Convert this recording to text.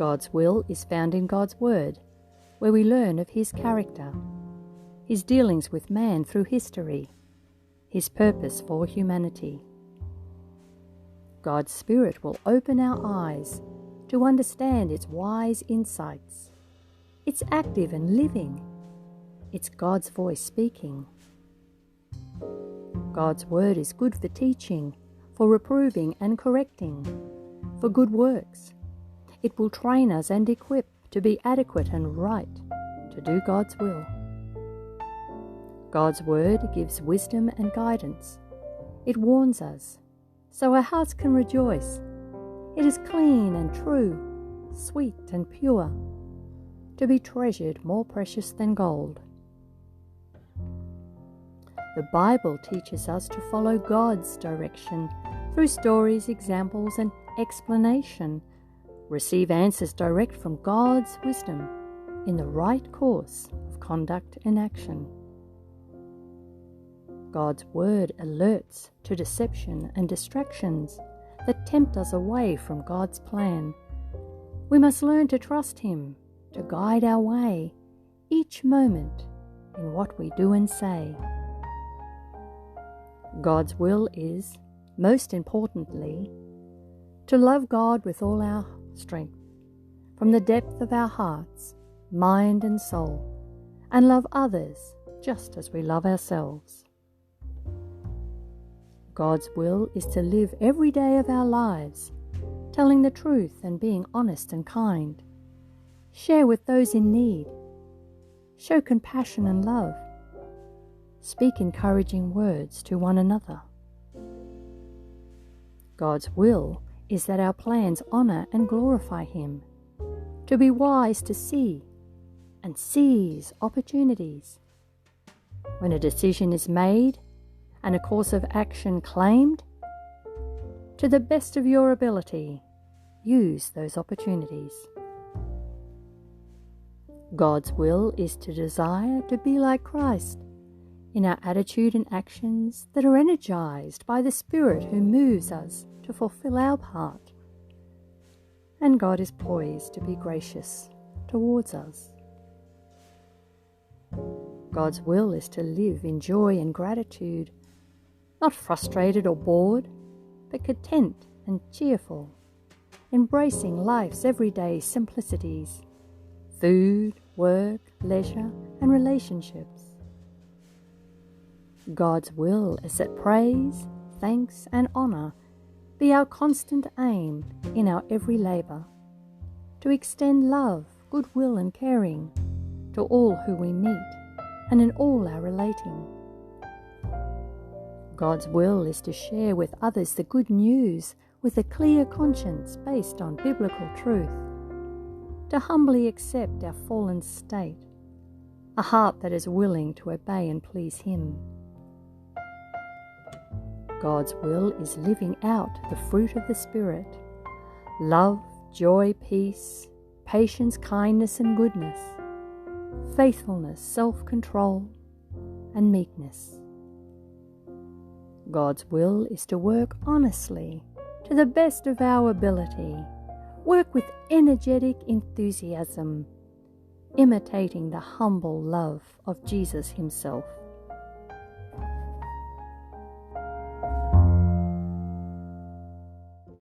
God's will is found in God's Word, where we learn of His character, His dealings with man through history, His purpose for humanity. God's Spirit will open our eyes to understand its wise insights. It's active and living. It's God's voice speaking. God's Word is good for teaching, for reproving and correcting, for good works. It will train us and equip to be adequate and right to do God's will. God's Word gives wisdom and guidance. It warns us, so our hearts can rejoice. It is clean and true, sweet and pure, to be treasured more precious than gold. The Bible teaches us to follow God's direction through stories, examples, and explanation. Receive answers direct from God's wisdom in the right course of conduct and action. God's Word alerts to deception and distractions that tempt us away from God's plan. We must learn to trust Him to guide our way each moment in what we do and say. God's will is, most importantly, to love God with all our strength, from the depth of our hearts, mind and soul, and love others just as we love ourselves. God's will is to live every day of our lives, telling the truth and being honest and kind. Share with those in need. Show compassion and love. Speak encouraging words to one another. God's will is that our plans honour and glorify Him, to be wise to see and seize opportunities. When a decision is made and a course of action claimed, to the best of your ability, use those opportunities. God's will is to desire to be like Christ in our attitude and actions that are energized by the Spirit who moves us to fulfill our part. And God is poised to be gracious towards us. God's will is to live in joy and gratitude, not frustrated or bored, but content and cheerful, embracing life's everyday simplicities, food, work, leisure, and relationships. God's will is that praise, thanks, and honour be our constant aim in our every labour, to extend love, goodwill, and caring to all who we meet and in all our relating. God's will is to share with others the good news with a clear conscience based on biblical truth, to humbly accept our fallen state, a heart that is willing to obey and please Him. God's will is living out the fruit of the Spirit: love, joy, peace, patience, kindness, and goodness, faithfulness, self-control, and meekness. God's will is to work honestly, to the best of our ability, work with energetic enthusiasm, imitating the humble love of Jesus Himself.